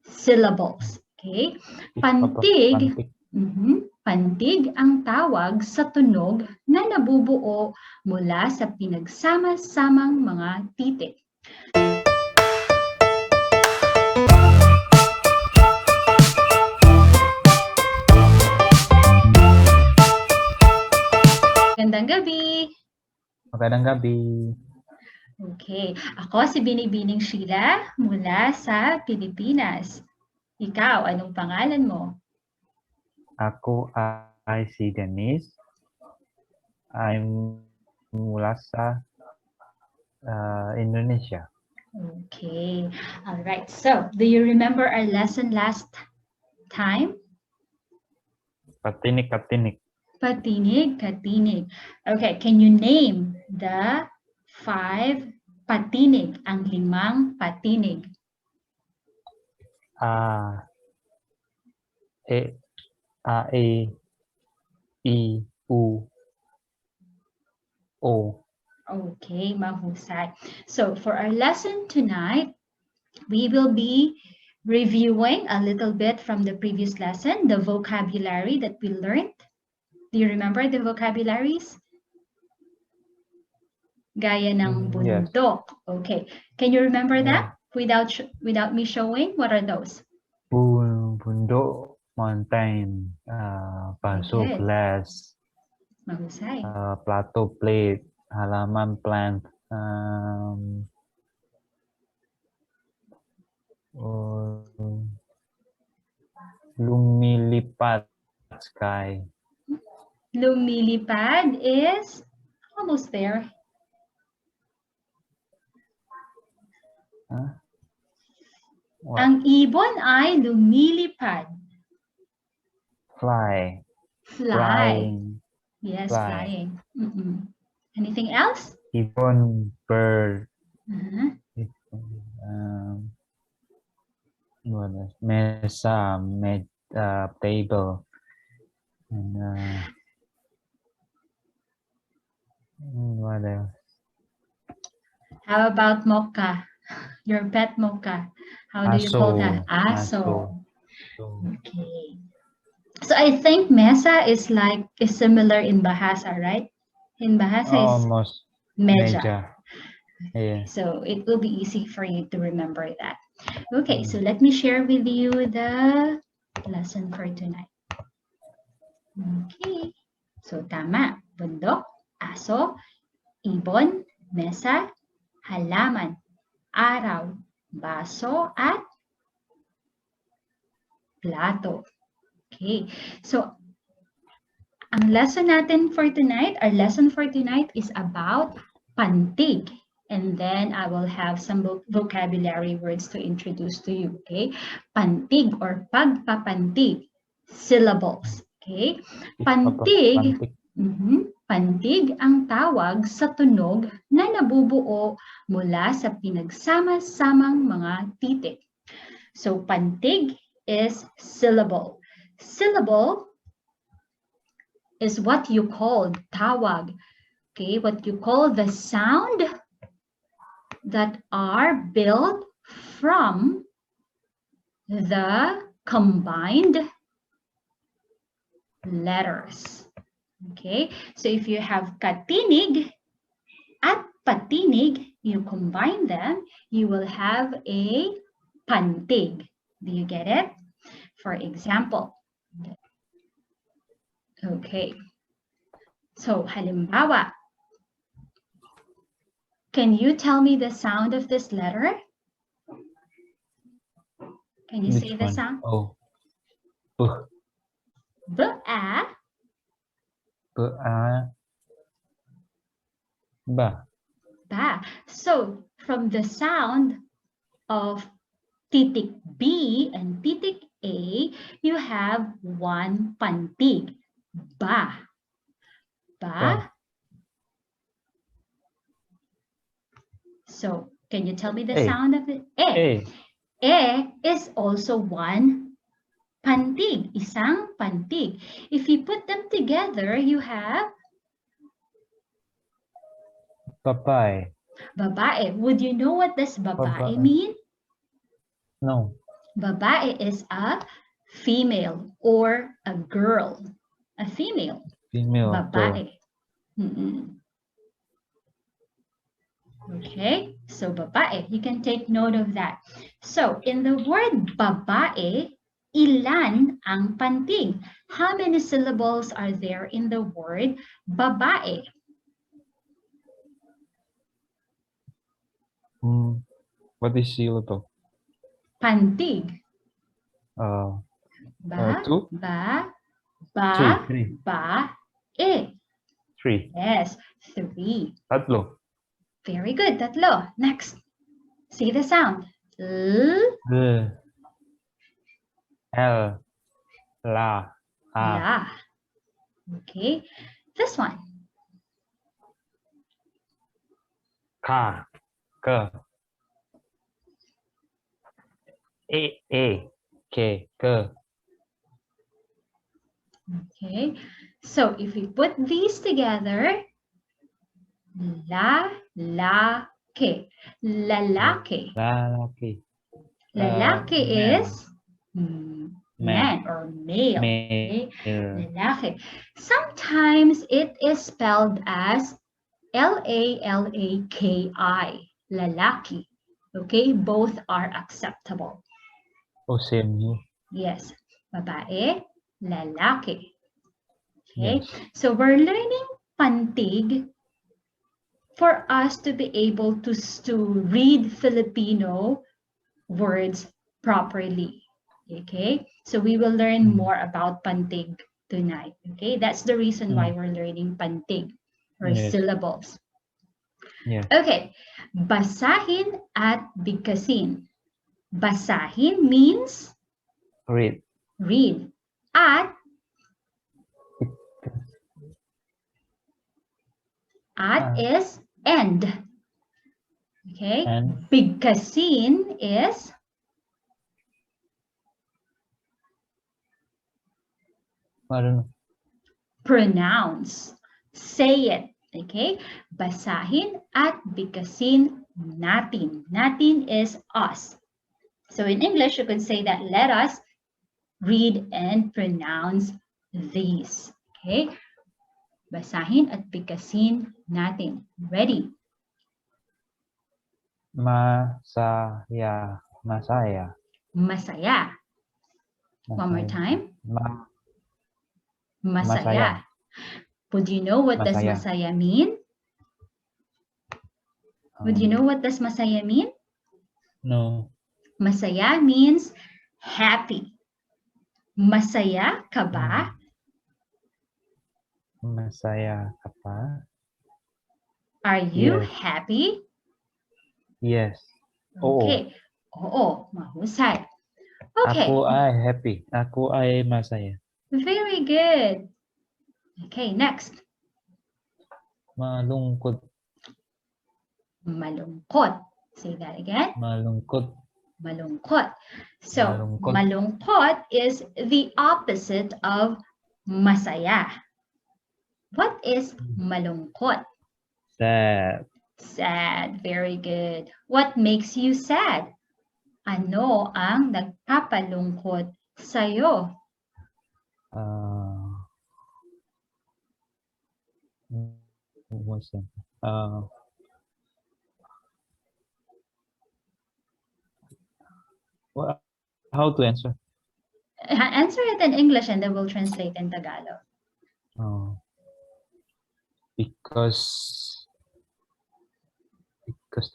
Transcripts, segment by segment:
syllables. Okay? Pantig, pantig ang tawag sa tunog na nabubuo mula sa pinagsama-samang mga titik. Magandang gabi! Magandang gabi. Okay. Ako si Binibining Sheila mula sa Pilipinas. Ikaw, anong pangalan mo? Ako ay si Denise. I'm mula sa Indonesia. Okay. All right. So, do you remember our lesson last time? Patinik, katinik. Patinig, katinig. Okay. Can you name the 5 patinig, ang 5 patinig? E, I, U, O. Okay, mahusay. So for our lesson tonight, we will be reviewing a little bit from the previous lesson, the vocabulary that we learned. Do you remember the vocabularies? Gaya ng bundok. Yes. Okay. Can you remember that without me showing? What are those? Bundok, mountain, paso, glass, mahusay. Plato, plate, halaman, plant, lumilipad, sky. Lumilipad is almost there. Huh? Ang ibon ay lumilipad. Fly. Flying. Yes, flying. Anything else? Ibon, bird. Mesa, table. And what else? How about mocha? Your pet mocha. How do you call that? Aso. Okay. So I think mesa is similar in Bahasa, right? In Bahasa is almost meja. Yeah. So it will be easy for you to remember that. Okay, so let me share with you the lesson for tonight. Okay. So tama. Bundok, aso, ibon, mesa, halaman, araw, baso, at plato. Okay. So ang lesson natin for tonight, our lesson for tonight is about pantig. And then I will have some vocabulary words to introduce to you, okay? Pantig or pagpapantig, syllables, okay? Pantig, pantig ang tawag sa tunog na nabubuo mula sa pinagsama-samang mga titik. So pantig is syllable. Syllable is what you call tawag, okay? What you call the sound that are built from the combined letters. Okay, so if you have katinig at patinig, you combine them, you will have a pantig. Do you get it? For example, okay, so halimbawa, can you tell me the sound of this letter? Can you say the sound? Oh. B-a. B-a. Ba. Ba. So from the sound of titik B and titik A, you have one pantig. Ba. Ba. So can you tell me the sound of it? E. E is also one pantig, isang pantig. If you put them together, you have babae. Babae. Would you know what does babae mean? No. Babae is a female or a girl. A female. Female. Babae. Okay, so babae. You can take note of that. So, in the word babae, ilan ang pantig? How many syllables are there in the word babae? What is syllable? Pantig. Two? Three. E. Three. Yes, 3. Tatlo. Very good, tatlo. Next. See the sound. L. L. La. La. Okay. This one. Ka. Ka. A. K. K. Okay. So if we put these together, la, ke. Lalaki. Lalaki. Lalaki is man or male. Male. Okay? Lalaki. Sometimes it is spelled as Lalaki. Lalaki. Okay, both are acceptable. Oh, same here. Yes. Babae, lalaki. Okay, Yes. so we're learning pantig for us to be able to read Filipino words properly. Okay, so we will learn more about pantig tonight. Okay, that's the reason why we're learning pantig or syllables. Yeah. Okay, basahin at bigkasin. Basahin means read. At is end. Okay. And Bigkasin is I don't know. Pronounce. Say it. Okay. Basahin at bigkasin natin. Natin is us. So in English, you could say that let us read and pronounce these. Okay. Basahin at bigkasin natin. Ready? Masaya. Masaya. Masaya. One more time. Masaya. Would you know what does masaya mean? Would you know what does masaya mean? No. Masaya means happy. Masaya ka ba? Masaya ka ba? Are you happy? Yes. Okay. Oo, mahusay. Okay. Ako ay happy. Ako ay masaya. Very good. Okay, next. Malungkot. Malungkot. Say that again. Malungkot. Malungkot. So, malungkot is the opposite of masaya. What is malungkot? Sad. Sad. Very good. What makes you sad? Ano ang nagpapalungkot sa'yo? What's that? How to answer? Answer it in English and then we'll translate in Tagalog. Because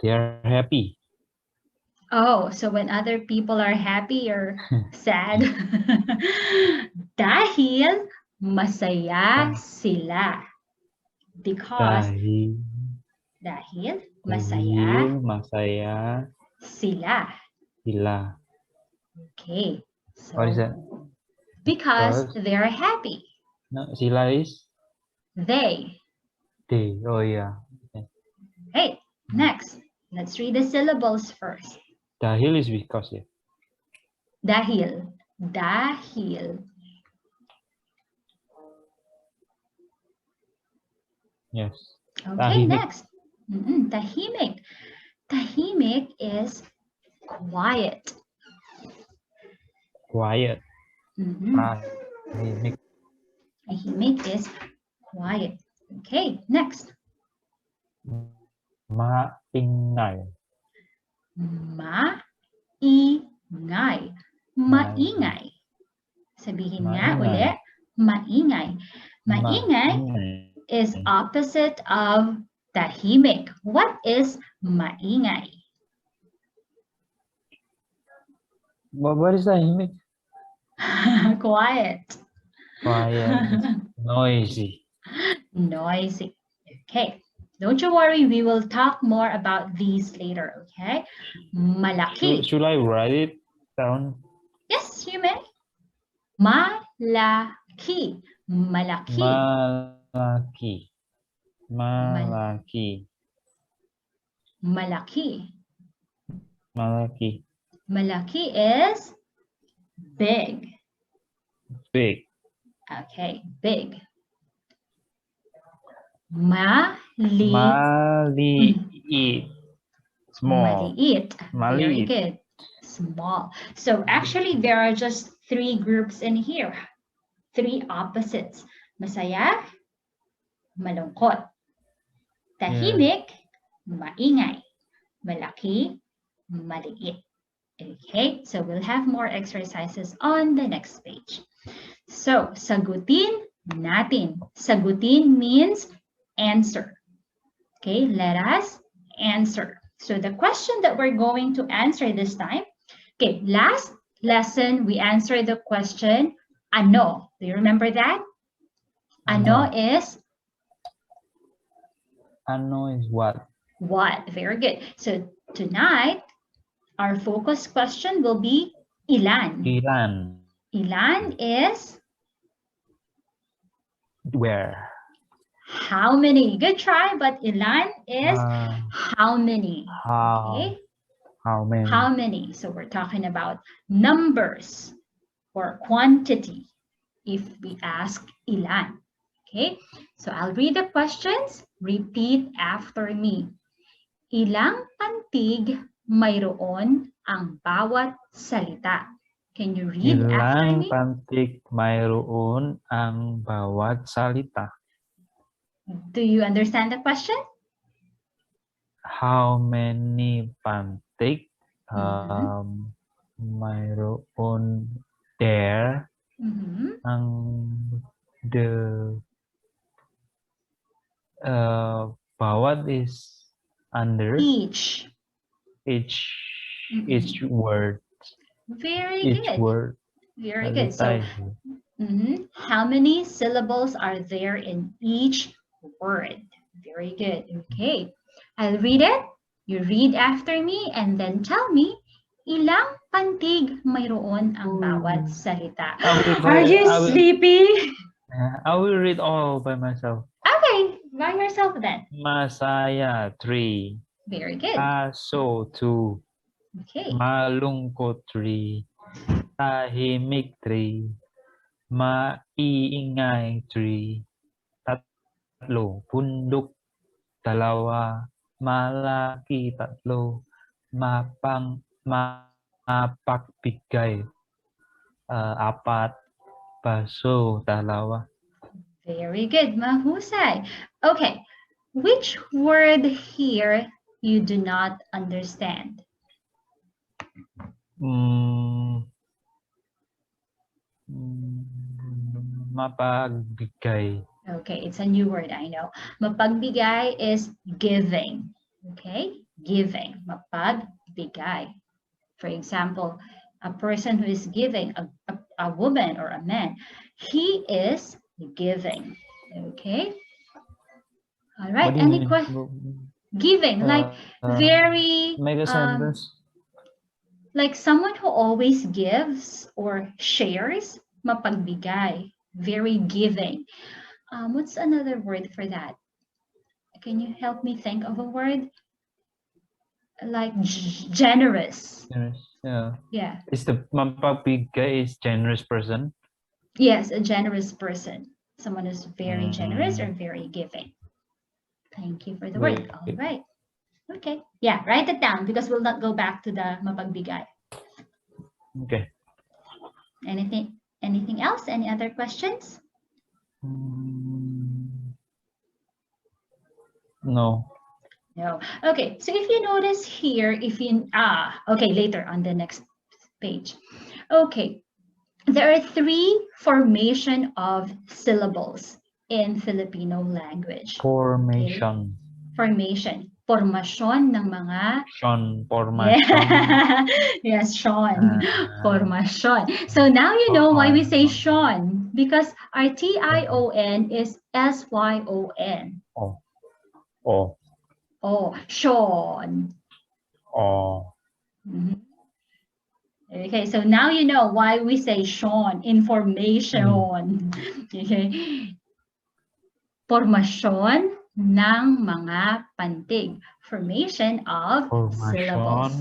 they are happy. Oh, so when other people are happy, you're sad. Dahil masaya sila. Because dahil masaya sila. Okay. So, what is that? Because they're happy. No, sila is? They. Oh, yeah. Okay, next. Let's read the syllables first. Dahil is because, yeah. Dahil. Yes. Okay, tahimik. Next. Tahimik. Tahimik is quiet. quiet. Tahimik is quiet. Okay, next. Maingay. Maingay. Maingay. Sabihin nga ulit, maingay. Maingay is opposite of tahimik. What is maingay? What is tahimik? Quiet. Quiet. Noisy. Noisy. Okay. Don't you worry, we will talk more about these later, okay? Malaki. Should I write it down? Yes, you may. Malaki. Malaki. Malaki. Malaki. Malaki. Malaki. Malaki is big. Big. Okay, big. Maliit. Small. Maliit. Very Maliit. good. Small. So actually, there are just 3 groups in here. 3 opposites. Masaya, malungkot. Tahimik, maingay. Malaki, maliit. Okay, so we'll have more exercises on the next page. So, sagutin natin. Sagutin means answer. Okay, let us answer. So the question that we're going to answer this time, okay, last lesson we answered the question, ano. Do you remember that? Ano is? Ano is what? What? Very good. So tonight, our focus question will be ilan. Ilan. Ilan is? Where? How many? Good try, but ilan is how many? Okay? How many? How many? So we're talking about numbers or quantity if we ask ilan. Okay? So I'll read the questions. Repeat after me. Ilang pantig mayroon ang bawat salita? Can you read after me? Ilang pantig mayroon ang bawat salita? Do you understand the question? How many pantig mayroon there ang bawat is under each word. Very each good. Word. Very good. So how many syllables are there in each word? Very good. Okay. I'll read it. You read after me and then tell me ilang pantig mayroon ang bawat salita. Are you sleepy? I will read all by myself. Okay, by yourself then. Masaya 3. Very good. Aso 2. Okay. Malungkot 3. Tahimik 3. Maiingay 3. Tatlo. Bundok 2. Malaki 3. Mapagbigay 4. Baso 2. Very good, mahusay. Okay, which word here you do not understand? Mapagbigay. Okay, it's a new word, I know. Mapagbigay is giving. Okay, giving. Mapagbigay. For example, a person who is giving, a woman or a man, he is giving. Okay. All right. Any question? Giving, like very. Make a sentence. Like someone who always gives or shares, mapagbigay, very giving. What's another word for that? Can you help me think of a word? Like generous. Yeah. Yeah. Is the mapagbigay is generous person? Yes, a generous person. Someone who's very generous or very giving. Thank you for the word. All right. Okay. Yeah, write it down because we'll not go back to the mapagbigay. Okay. Anything else? Any other questions? No. No. Okay, so if you notice here, okay, later on the next page. Okay, there are three formation of syllables in Filipino language. Formation. Okay? Formation. Formasyon ng mga... Formation. Yeah. Yes, Sean. Formation. So now you know why we say Sean, because our T-I-O-N is S-Y-O-N. Oh, Sean. Mm-hmm. Okay, so now you know why we say Sean, information. Okay. Formasyon ng mga pantig. Formation of syllables.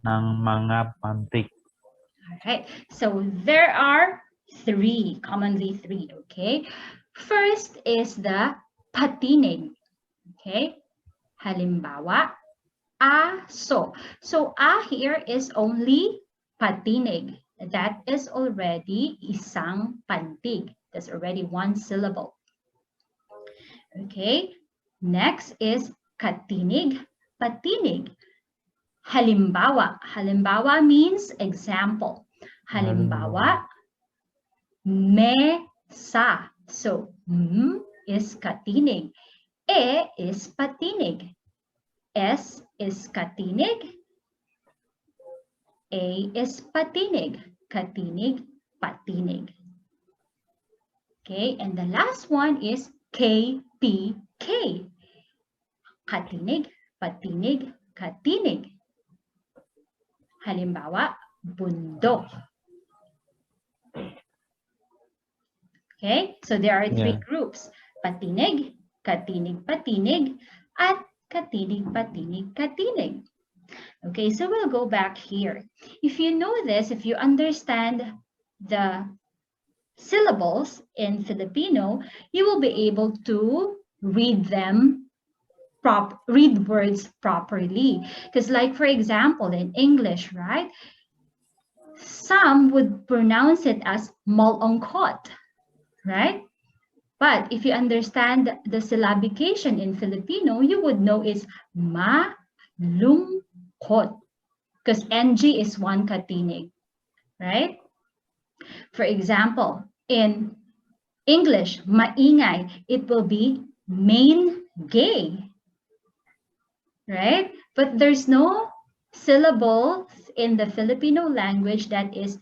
Ng mga pantig. Alright, so there are commonly three, okay? First is the patinig, okay? Halimbawa, aso. So, here is only patinig. That is already isang pantig. That's already one syllable. Okay, next is katinig, patinig. Halimbawa. Halimbawa means example. Halimbawa, mesa. So, is katinig. E is patinig. S is katinig. A is patinig. Katinig, patinig. Okay, and the last one is KPK. Katinig, patinig, katinig. Halimbawa, bundok. Okay, so there are three groups. Patinig, katinig, patinig, at katinig, patinig, katinig. Okay, so we'll go back here. If you know this, if you understand the syllables in Filipino, you will be able to read them, read words properly. Because like, for example, in English, right? Some would pronounce it as malongkot, right? But if you understand the syllabication in Filipino, you would know it's malungkot, because NG is one katinig, right? For example, in English, maingay, it will be main gay, right? But there's no syllable in the Filipino language that is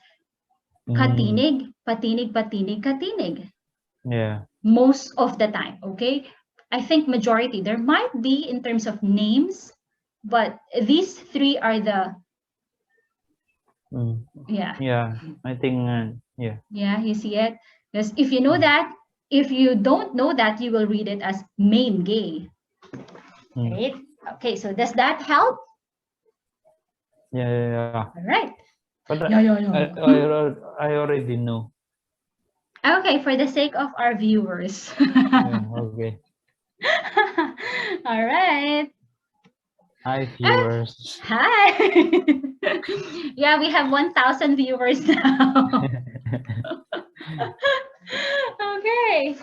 katinig, patinig, patinig, katinig. Yeah. Most of the time, okay? I think majority. There might be in terms of names, but these three are the... Yeah, I think, yeah. Yeah, you see it? Because if you know that, if you don't know that, you will read it as main gay. Right? Okay, so does that help? Yeah. All right. But I already know. Okay, for the sake of our viewers. Yeah, okay. All right. Hi, viewers. Hi. Yeah, we have 1,000 viewers now. Okay.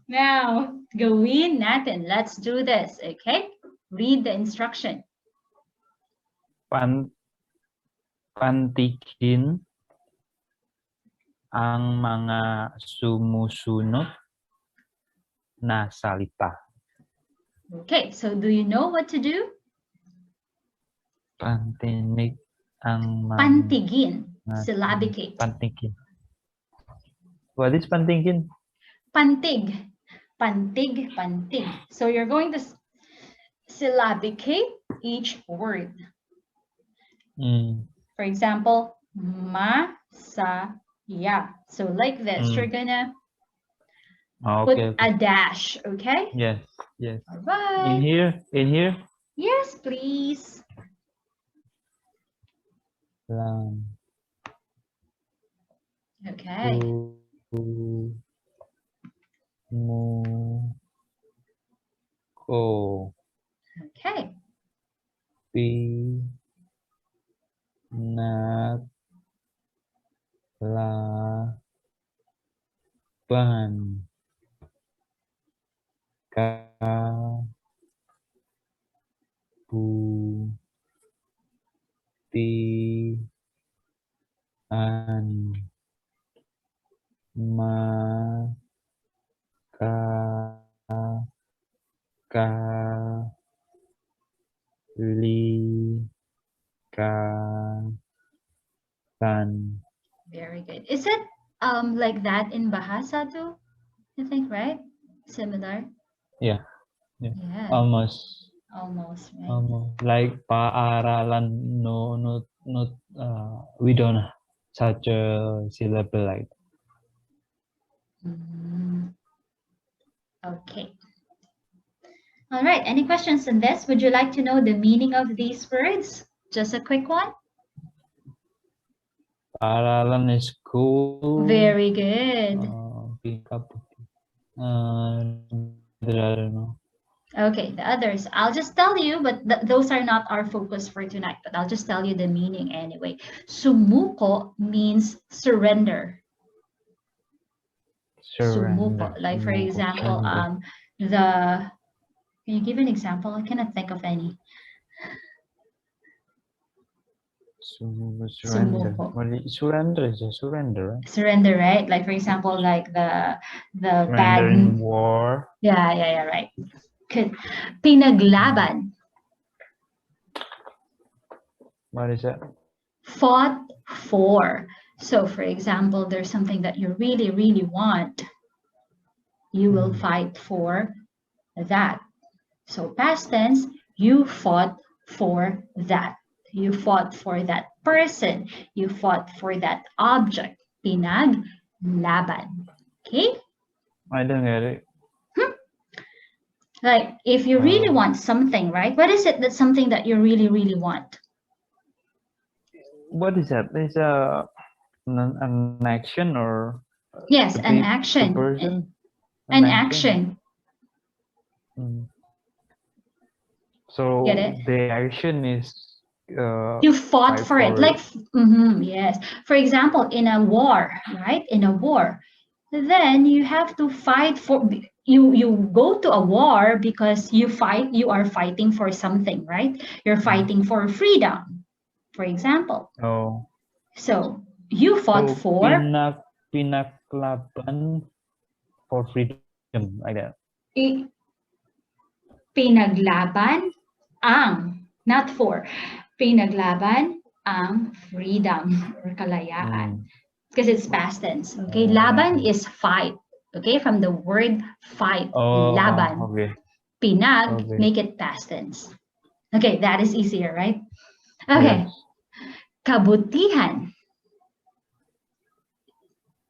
Now, gawin natin. Let's do this, okay? Read the instruction. Pantigin ang mga sumusunod na salita. Okay, so do you know what to do? Pantinig ang mga... Pantigin. Syllabicate. Pantigin. What is pantigin? Pantig. Pantig, pantig. So you're going to syllabicate each word. For example, masaya. So like this, you're gonna put a dash, okay? Yes. All right. In here? Yes, please. Okay. Okay. Pinaglaban Very good. Is it like that in Bahasa too? I think, right? Similar. Yeah. Yeah. Almost. Almost, right? Almost. Like Aralin, we don't have such a syllable like. Okay. All right. Any questions on this? Would you like to know the meaning of these words? Just a quick one. Aralin is cool. Very good. Pick up. I don't know. Okay, the others. I'll just tell you, but those are not our focus for tonight, but I'll just tell you the meaning anyway. Sumuko means surrender. Sumuko. Like for example, can you give an example? I cannot think of any. Surrender. Surrender is a surrender, right? Surrender, right? Like for example, like the surrender in war. Yeah, right. Good. Pinaglaban. What is that? Fought for. So for example, there's something that you really, really want. You will fight for that. So past tense, you fought for that. You fought for that person. You fought for that object. Pinaglaban. Okay? I don't get it. Like if you really want something, right? What is it that's something that you really, really want? What is that? Is an action or? Yes, an action. Person? An action. So Get it? the action is you fought for it. Like yes. For example, in a war, right? In a war, then you have to fight for you go to a war because you are fighting for something, right? You're fighting for freedom, for example. Oh. So you fought for pinaglaban for freedom, like that. Pinaglaban ang, not for. Pinaglaban ang freedom or kalayaan. Because it's past tense. Okay, laban is fight. Okay, from the word fight, laban. Okay. Pinag, make it past tense. Okay, that is easier, right? Okay. Yes. Kabutihan.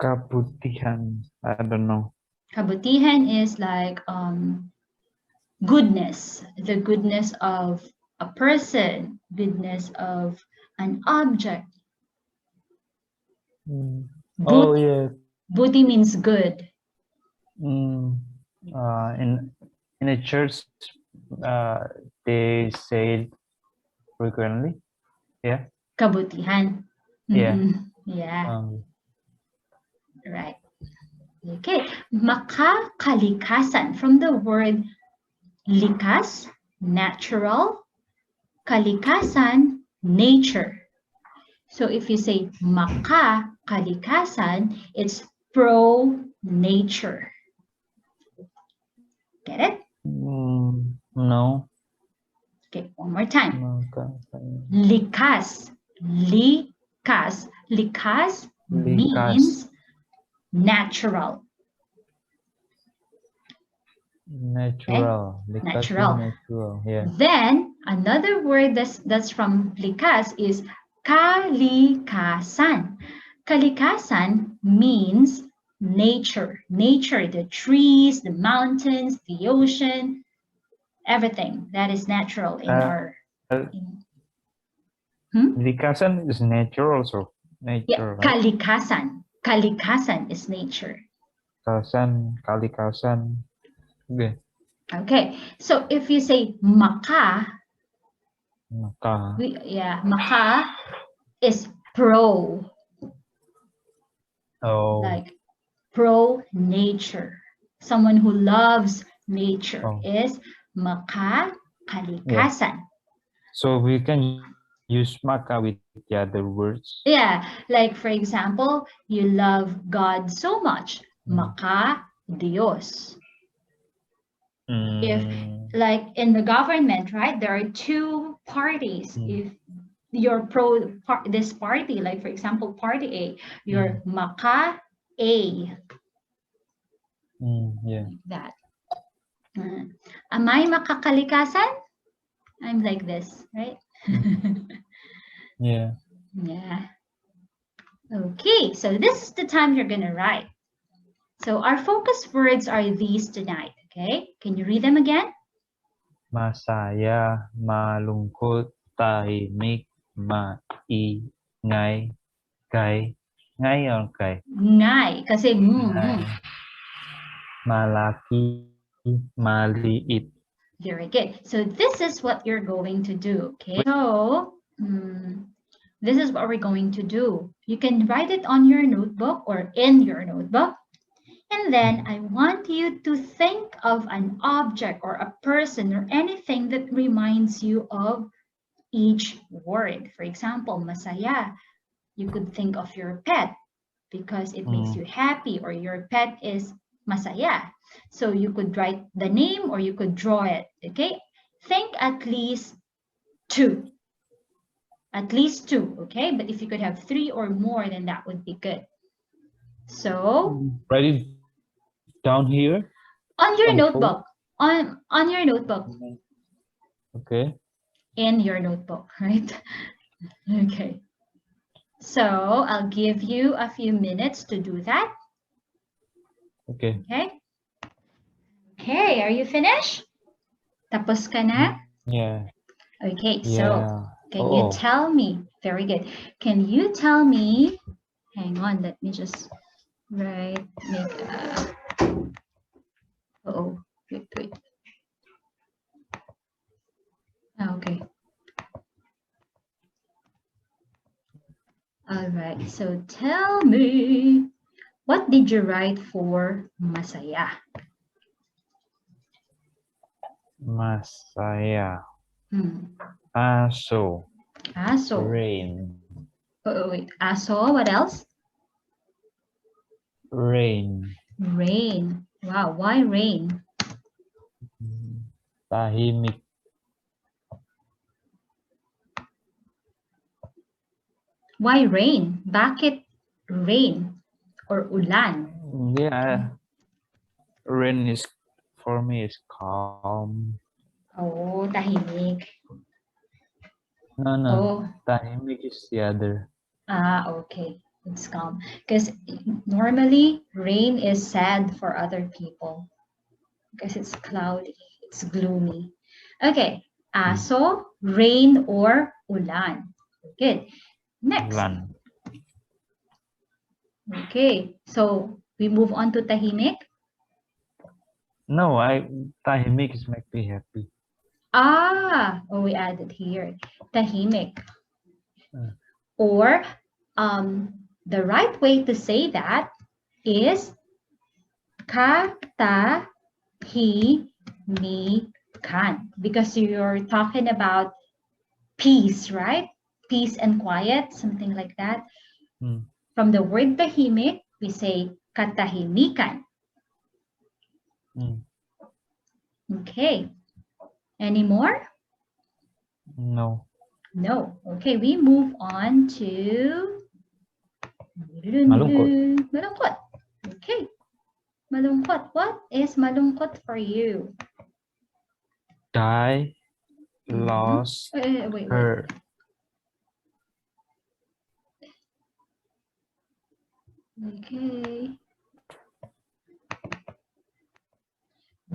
Kabutihan, I don't know. Kabutihan is like goodness, the goodness of a person, goodness of an object. Oh yeah. Buti means good. In a church, they say it frequently. Yeah. Kabutihan. Yeah. Yeah. Right. Okay. Makakalikasan, from the word likas, natural, kalikasan, nature. So if you say makakalikasan, it's pro-nature. Get it? No. Okay, one more time. Likas. Likas. Likas means natural. Natural. Okay? Natural. Yeah. Then another word that's from likas is kalikasan. Kalikasan means nature. Nature, the trees, the mountains, the ocean, everything that is natural in our. Kalikasan is nature also. Nature. Yeah, right? Kalikasan. Kalikasan is nature. Kalikasan. Okay. Okay, so if you say maka, maka is pro. Oh. Like pro nature. Someone who loves nature is makakalikasan. Yeah. So we can use maka with the other words. Yeah, like for example, you love God so much, maka Dios. If like in the government, right, there are two parties. If you're this party, like for example, party A, you're maka A. Yeah. Like that. Am I makakalikasan? I'm like this, right? Yeah. Yeah. Okay, so this is the time you're gonna write. So our focus words are these tonight, okay? Can you read them again? Masaya, malungkot, tahimik, maingay, kay. Ngay or kay? Ngay, kasi Ngay. Malaki, maliit. Very good. So this is what you're going to do, okay? So this is what we're going to do. You can write it on your notebook or in your notebook. And then I want you to think of an object or a person or anything that reminds you of each word. For example, masaya. You could think of your pet because it makes you happy, or your pet is masaya. So you could write the name or you could draw it, okay? Think at least two. At least two, okay? But if you could have three or more, then that would be good. So write it down here on your notebook. On your notebook. Okay. In your notebook, right? Okay. So I'll give you a few minutes to do that. Okay. Okay. Okay, are you finished? Tapos ka na? Yeah. Okay, yeah. So can you tell me? Very good. Can you tell me? Hang on, let me just make wait. Okay. All right. So tell me, what did you write for masaya? Masaya. Aso. Rain. Wait. Aso. What else? Rain. Rain. Wow. Why rain? Tahimik. Why rain? Bakit rain or ulan? Yeah. Rain is, for me, is calm. Oh, tahimik. No. Oh. Tahimik is the other. Okay. It's calm. Because normally rain is sad for other people. Because it's cloudy, it's gloomy. Okay. Aso, rain or ulan. Good. Next. Ulan. Okay. So we move on to tahimik. No, tahimik is make me happy. We added here. Tahimik. Or the right way to say that is katahimikan, because you're talking about peace, right? Peace and quiet, something like that. From the word tahimik, we say katahimikan. Okay. Any more? No. No. Okay, we move on to Malungkot. Malungkot. Okay. Malungkot. What is malungkot for you? Die, lost, wait. hurt. Okay.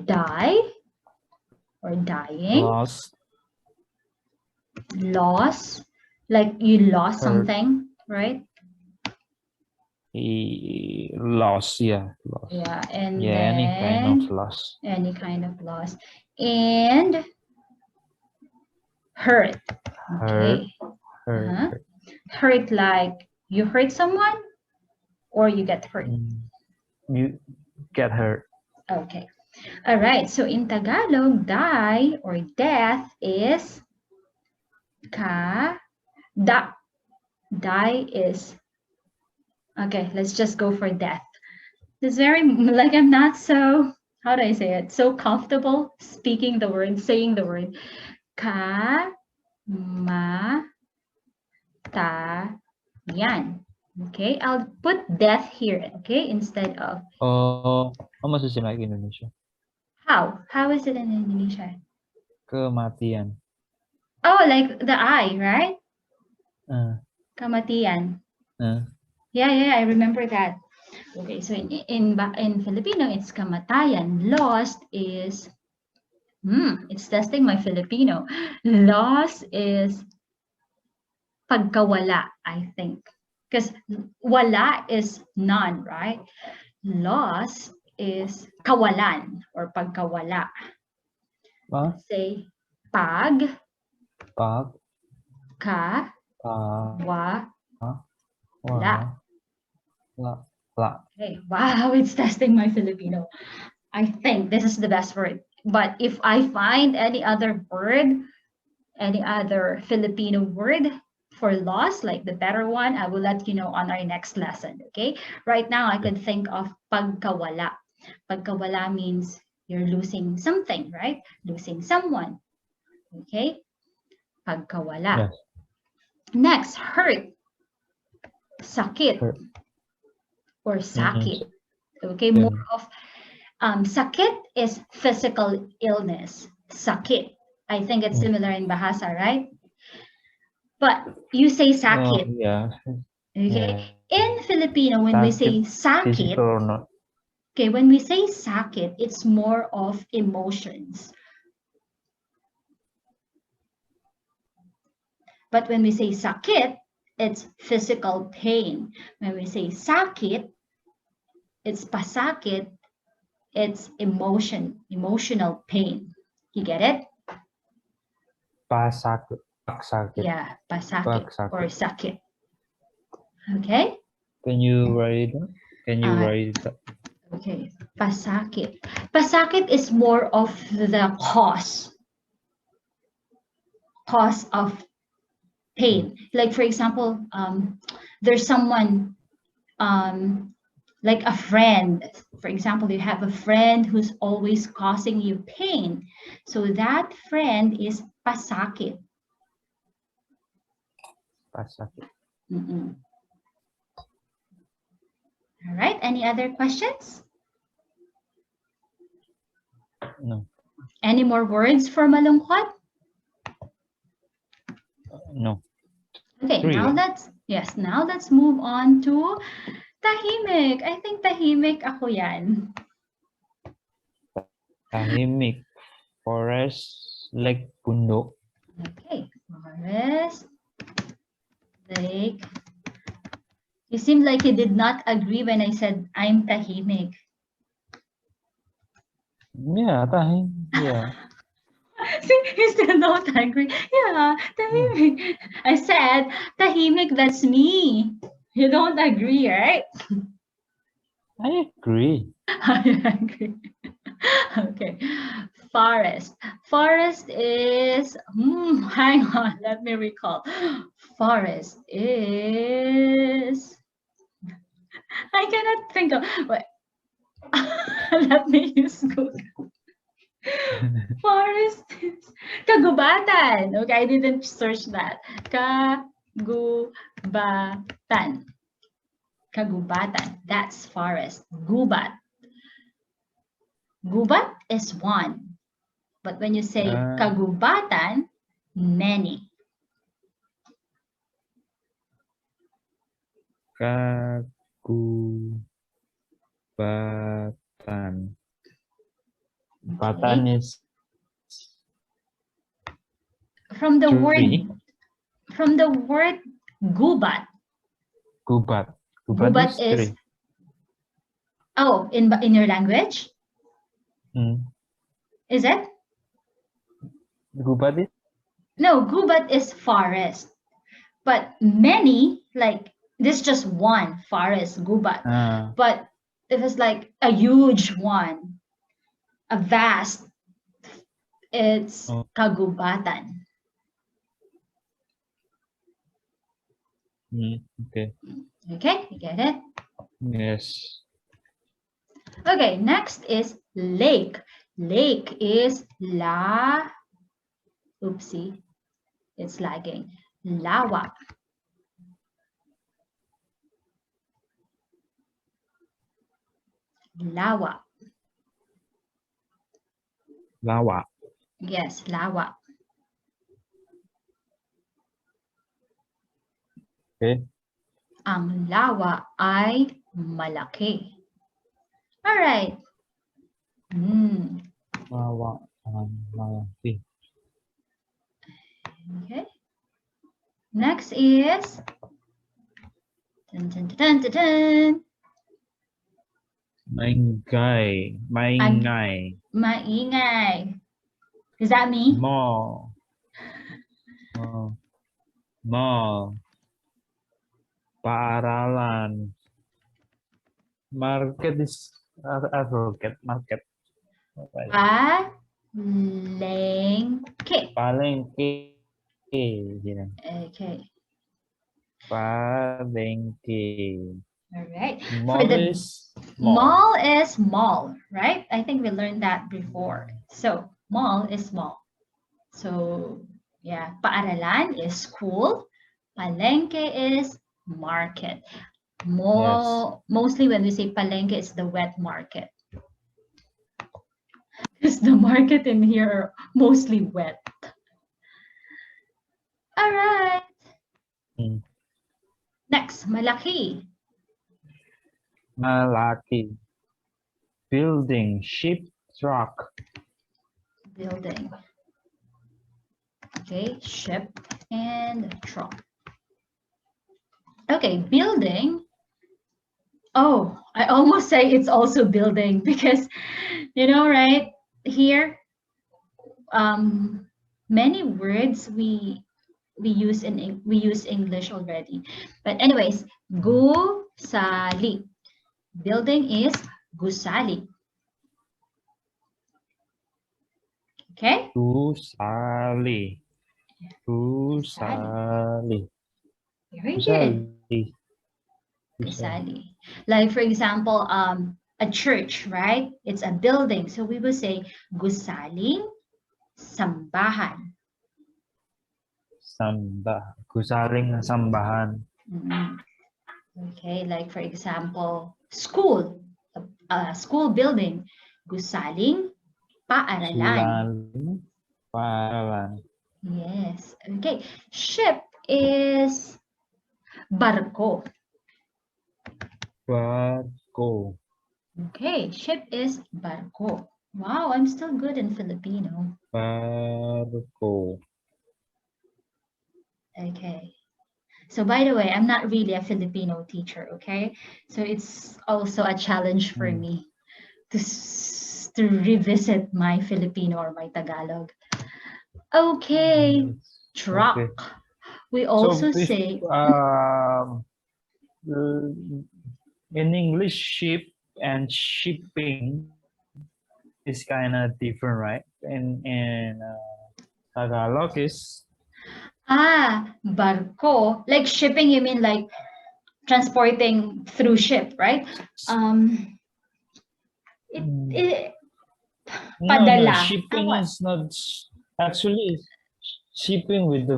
Die or dying. Loss. Like you lost something, right? Loss, yeah. Loss. Yeah, and yeah, then any kind of loss. Any kind of loss. And hurt. Okay. Hurt like you hurt someone or you get hurt. you get hurt. Okay. All right. So in Tagalog, die or death is ka da. Die is okay. Let's just go for death. It's very like I'm not so, how do I say it? So comfortable speaking the word, saying the word ka ma ta yan. Okay, I'll put death here, okay, instead of Almost the same like Indonesia. how? How is it in Indonesia? Kematian. Oh, like the I, right? Kamatian. Yeah, I remember that. Okay, so in Filipino, it's kamatayan. Lost is, it's testing my Filipino. Lost is pagkawala, I think. Because wala is none, right? Loss is kawalan or pagkawala. Let's say pag ka wa la. Okay, wow, it's testing my Filipino. I think this is the best word. But if I find any other word, any other Filipino word for loss, like the better one, I will let you know on our next lesson, okay? Right now, I could think of pagkawala. Pagkawala means you're losing something, right? Losing someone, okay? Pagkawala. Yes. Next, hurt. Sakit or sakit. Okay, more of sakit is physical illness. Sakit. I think it's similar in Bahasa, right? But you say sakit. Yeah. Okay. In Filipino, when we say sakit, okay, when we say sakit, it's more of emotions. But when we say sakit, it's physical pain. When we say sakit, it's pasakit, it's emotional pain. You get it? Pasakit. Yeah, pasakit or sakit. Okay? Can you write it? Can you write it? Okay, pasakit. Pasakit is more of the cause of pain. Like for example, there's someone like a friend. For example, you have a friend who's always causing you pain. So that friend is pasakit. Pasakit. All right, any other questions? No. Any more words for malungkot? No. Okay, now let's move on to tahimik. I think tahimik ako yan. Tahimik. Forest, lake, bundok. Okay, forest, lake. You seemed like you did not agree when I said I'm tahimik. Yeah, tahimik. Yeah. See, you still don't agree. Yeah, tahimik. Yeah. I said tahimik, that's me. You don't agree, right? I agree. I agree. Okay. Forest. Forest is, hang on, let me recall. Forest is, I cannot think of, wait. Let me use Google. Forest is kagubatan. Okay, I didn't search that. Kagubatan. Kagubatan. That's forest. Gubat. Gubat is one. But when you say kagubatan, many. Kagubatan. Batan is from the tree. word gubat. Gubat. Gubat is oh, in your language? Is it? Gubat is? No, gubat is forest. But many, like this just one forest, gubat. But if it's like a huge one, a vast, it's kagubatan. Okay. Okay, you get it? Yes. Okay, next is lake. Lake is oopsie, it's lagging. Lawa. Lawa. Lawa. Yes, lawa. Okay. Ang lawa ay malaki. All right. Lawa. Malaki. Okay. Next is dun, dun, dun, dun, dun. Maingay. Maingay. Maingay. Is that me? Mall. Mall. Paaralan. Market is I forget market. Palengke. Palengke. Okay. Palengke. All right. Mall is mall is mall, right? I think we learned that before. So mall is mall. So yeah, paaralan is school. Palengke is market. Mostly when we say palengke, it's the wet market. Because the market in here are mostly wet. All right. Next, malaki. Malaki. Building, ship, truck. Building. Okay, ship and truck. Okay, building. Oh, I almost say it's also building because, you know, right here, many words we use English already. But anyways, gusali. Building is gusali. Okay? Gusali. Gusali. Very good. Gusali. Like for example, a church, right? It's a building. So we will say gusaling sambahan. Gusaling sambahan. Okay, like for example, school, a school building, gusaling paaralan. Paaralan. Yes. Okay. Ship is barko. Barko. Okay, ship is barko. Wow, I'm still good in Filipino. Barko. Okay. So by the way, I'm not really a Filipino teacher, okay? So it's also a challenge for me to revisit my Filipino or my Tagalog. Okay, truck. Okay. We also say in English, ship and shipping is kind of different, right? In Tagalog is barko. Like shipping, you mean like transporting through ship, right? Padala. No, shipping is not actually shipping with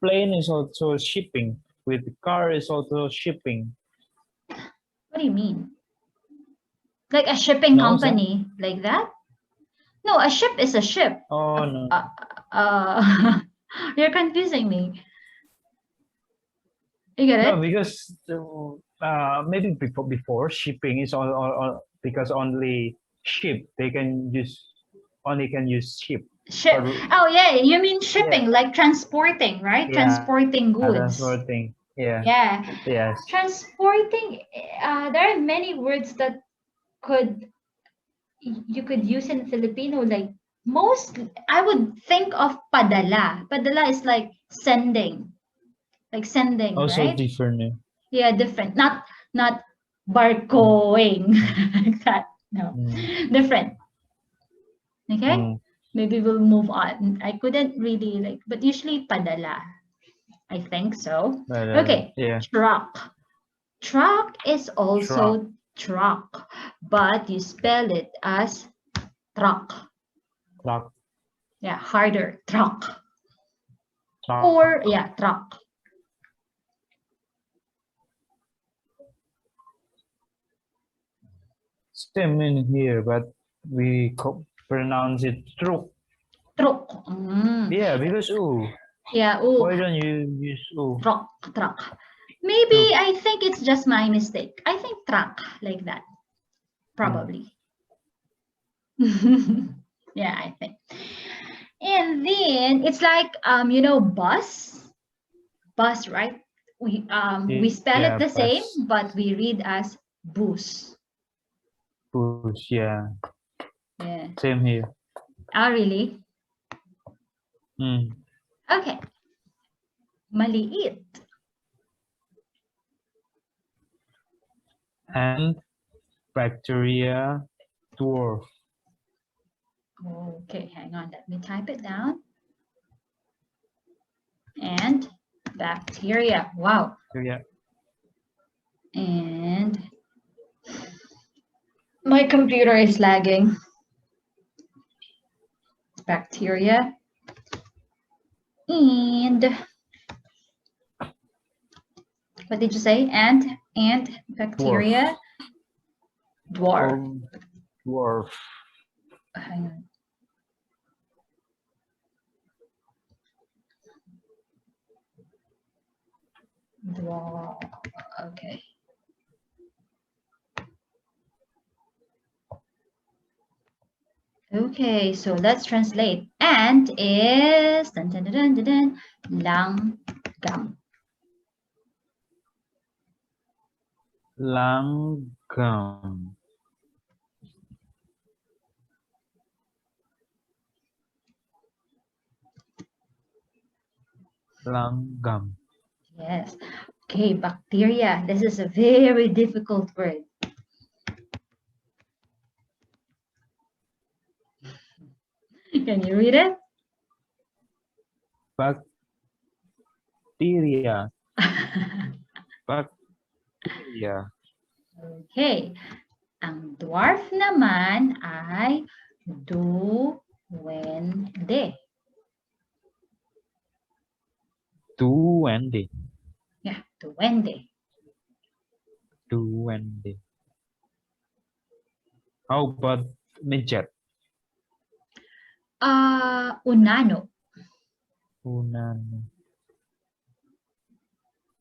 plane is also shipping. With car is also shipping. What do you mean? Like a shipping company, like that? No, a ship is a ship. Oh no. You're confusing me. You get it? No, because maybe before shipping is all because only ship they can use ship. Ship. Oh yeah, you mean shipping, like transporting, right? Yeah, transporting goods. Transporting. Yeah. Yeah. Yes. Transporting. There are many words that you could use in Filipino. Like I would think of padala. Padala is like sending, also right? different. Yeah, different. Not barcoing. Like that. No, different. Okay, maybe we'll move on. I couldn't really like, but usually padala. I think so. Okay, yeah. truck. Truck is also truck, but you spell it as truck. Truck. Yeah, harder. Truck. Truck. Or yeah, truck. Same in here, but we pronounce it truck. Truck. Yeah, because Yeah, why don't you use Truck, truck. Maybe I think it's just my mistake. I think truck like that. Probably. Yeah, I think. And then it's like bus. Bus, right? We spell it the same, but we read as bus. Bus, yeah. Yeah. Same here. Oh, really? Okay. Maliit. And bacteria dwarf. Okay, hang on. Let me type it down. And bacteria. Wow. Yeah. And my computer is lagging. Bacteria. And what did you say? And bacteria. Dwarf. Dwarf. Hang on. Dwarf. Okay. Okay, so let's translate. Ant is langgam. Langgam. Langgam. Yes. Okay, bacteria. This is a very difficult word. Can you read it? Bacteria. Bacteria. Okay. Ang dwarf naman ay duwende. Duwende. Yeah, duwende. Duwende. How about midget? Unano. Unano.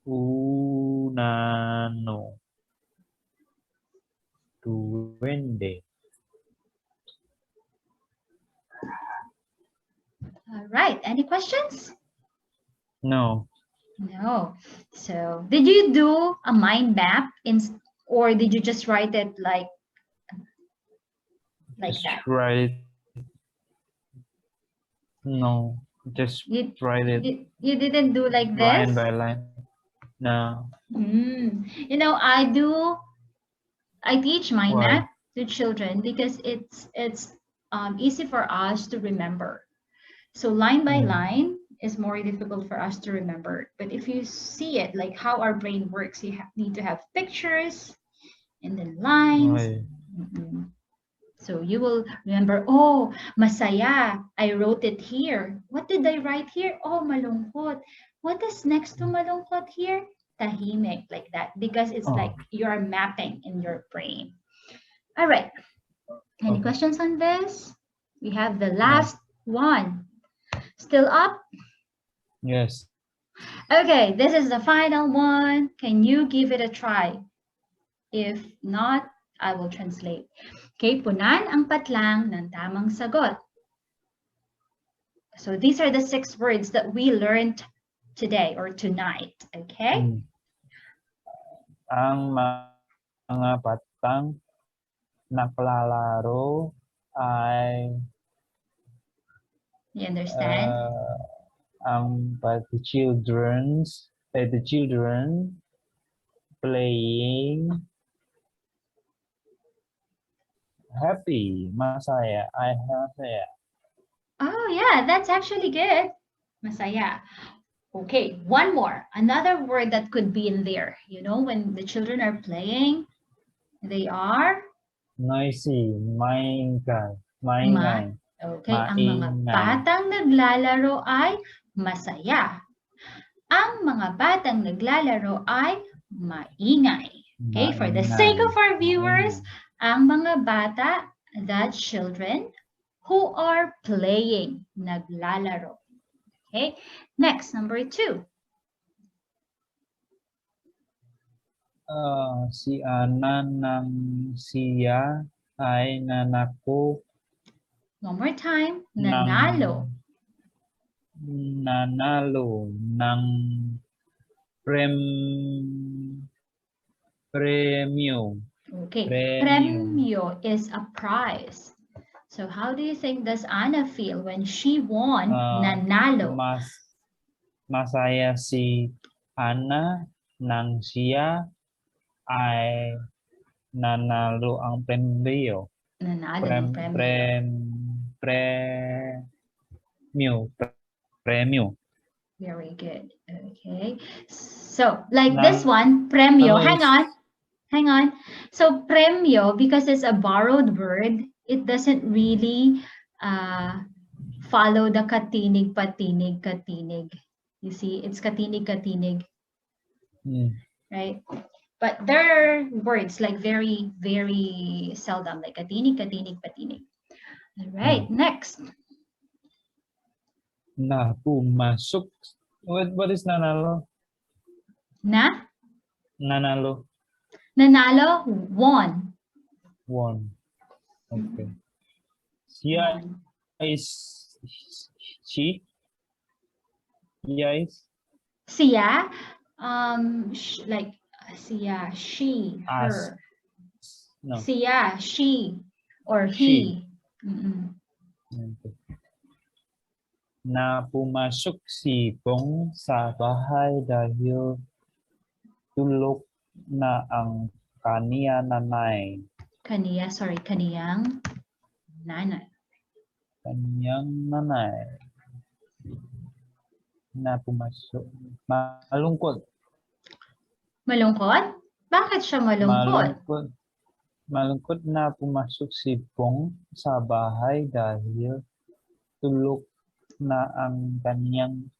Unano. Duwende. All right. Any questions? No. No. So, did you do a mind map or did you just write it like Just that? write. No. Just write it. You didn't do like this? Line by line. No. I teach mind map to children because it's easy for us to remember. So line by line is more difficult for us to remember. But if you see it, like how our brain works, you need to have pictures and then lines. So you will remember, oh, masaya. I wrote it here. What did I write here? Oh, malungkot. What is next to malungkot here? Tahimik, like that. Because it's like you are mapping in your brain. All right. Any questions on this? We have the last one. Still up? Yes. Okay, this is the final one. Can you give it a try? If not, I will translate. Okay, punan ang patlang ng tamang sagot. So these are the 6 words that we learned today or tonight. Okay? Ang mga patang naglalaro ay you understand? The children playing Happy. Masaya. I masaya. Oh, yeah, that's actually good. Masaya. Okay, one more. Another word that could be in there. You know, when the children are playing, they are Noisy. Maingay. Maingay. okay, ang mga Maingay. batang naglalaro ay masaya. Ang mga batang naglalaro ay maingay. Okay, for the sake of our viewers, ang mga bata, the children who are playing, naglalaro. Okay, next, number 2. Si Ana ng siya ay nanako. One more time, nanalo. Nanalo ng premyo. Okay, premyo is a prize. So how do you think does Anna feel when she won nanalo? Masaya si Ana nang siya ay nanalo ang premyo. Nanalo ng premyo. Premyo. Very good. Okay. So, like this one, premyo. Hang on. So, premyo, because it's a borrowed word, it doesn't really follow the katinig, patinig, katinig. You see, it's katinig, katinig. Right? But there are words like very, very seldom, like katinig, katinig, patinig. All right, next. Na pumasok. What is nanalo? Nanalo. Nanalo, won. Won. Okay. Siya is she. Siya is. Siya, like siya, she, her. No. Siya, she, or he. Okay. Na pumasok si Bong sa bahay dahil tulog na ang kaniyang nanay. Kaniyang nanay. Kaniyang nanay. Na pumasok. Malungkot. Malungkot? Bakit siya malungkot? Malungkot na pumasok si Bong sa bahay dahil tulog na ang kaniyang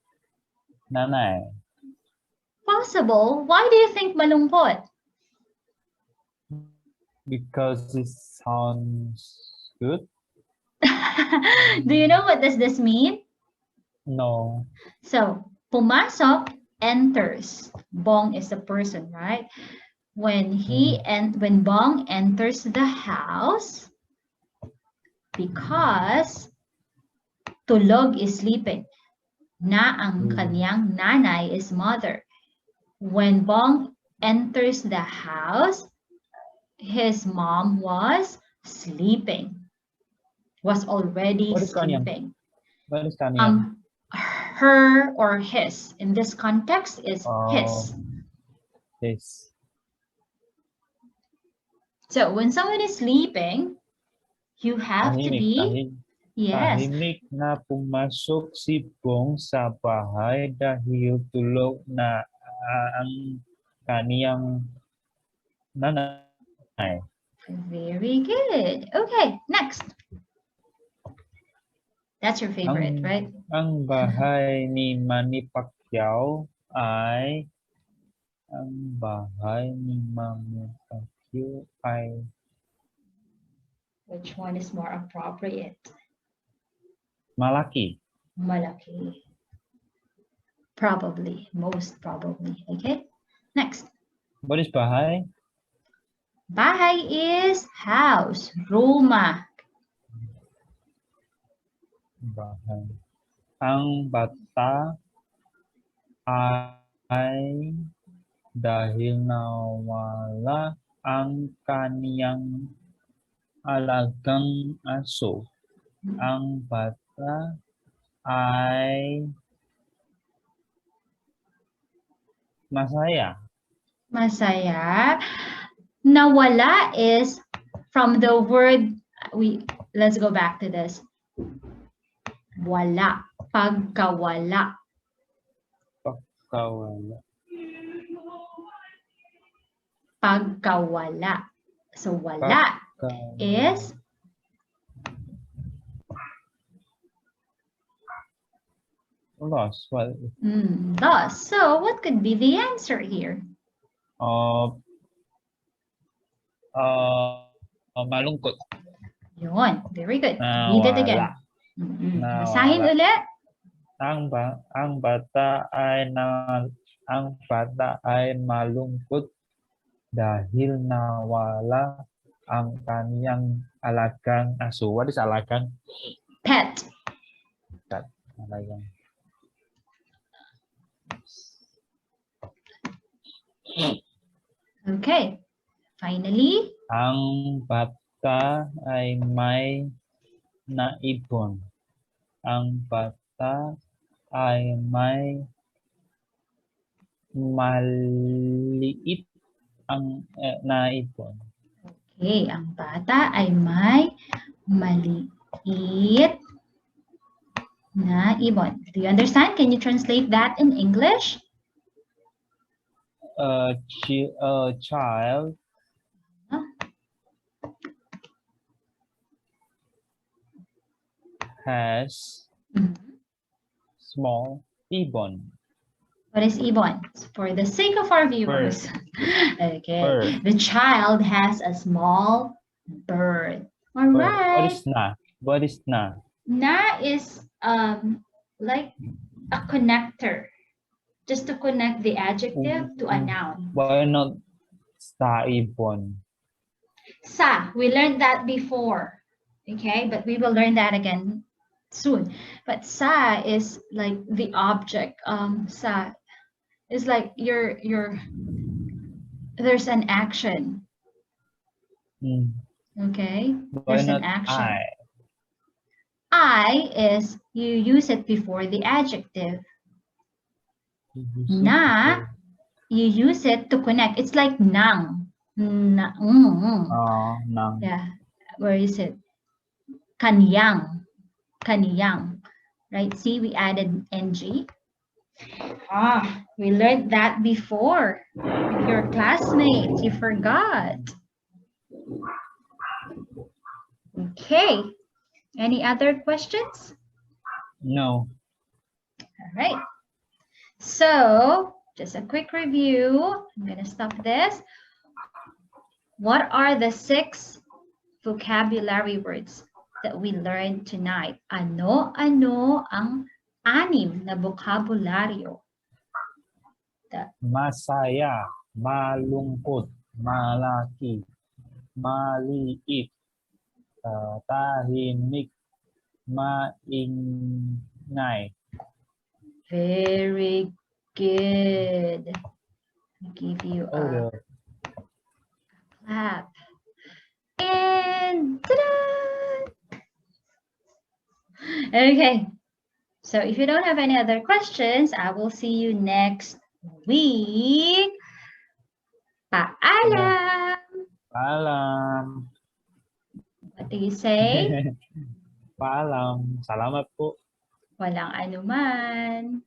nanay. Possible. Why do you think malungkot? Because it sounds good. Do you know what does this mean? No. So, pumasok, enters. Bong is a person, right? When Bong enters the house, because tulog is sleeping. Na ang kanyang nanay is mother. When Bong enters the house, his mom was sleeping. Was already sleeping. What is kanyang? Her or his. In this context is his. His. So when someone is sleeping, you have to be Tahimik na pumasok si Bong sa bahay dahil tulog na ang kaniyang nanay. Very good. Okay, next. That's your favorite, right? Ang bahay ni Manny Pacquiao ay Which one is more appropriate? Malaki. Malaki. Probably, most probably. Okay, next. What is bahay? Bahay is house, rumah. Bahay. Ang bata ay dahil nawala ang kaniyang alagang aso. Ang bata ay masaya. Masaya. Nawala is from the word let's go back to this. Wala. Pagkawala. Pagkawala. Pagkawala. So wala is lost. Well, lost. So what could be the answer here? Malungkot. Yun. Very good. Read it again. Basahin ulit. Ang bata ay malungkot dahil nawala ang kaniyang alagang aso. What is alagang? Pet. Pet. Alagang. Okay. Finally. Ang bata ay may naipon. Ang bata ay may maliit ang naipon. Okay, ang bata ay may maliit na ibon. Do you understand? Can you translate that in English? A child has small ibon. What is ibon? For the sake of our viewers. Okay. Bird. The child has a small bird. All Bird. right. What is na? What is na? Na is like a connector. Just to connect the adjective to a noun. Why not sa ibon? Sa, we learned that before. Okay, but we will learn that again soon. But sa is like the object. Sa is like there's an action. Okay, there's an action. I is you use it before the adjective. Na, you use it to connect. It's like nang. Nang. Yeah, where is it? Kaniyang. Kaniyang. Right? See, we added ng. We learned that before with your classmates. You forgot. Okay. Any other questions? No. All right. So, just a quick review. I'm going to stop this. What are the 6 vocabulary words that we learned tonight? Ano-ano ang 6 na bokabularyo? Masaya, malungkot, malaki, maliit, tahimik, maingay. Very good. I'll give you a clap. And ta-da! Okay. So if you don't have any other questions, I will see you next week. Paalam. Paalam. What do you say? Paalam. Salamat po. Walang anuman.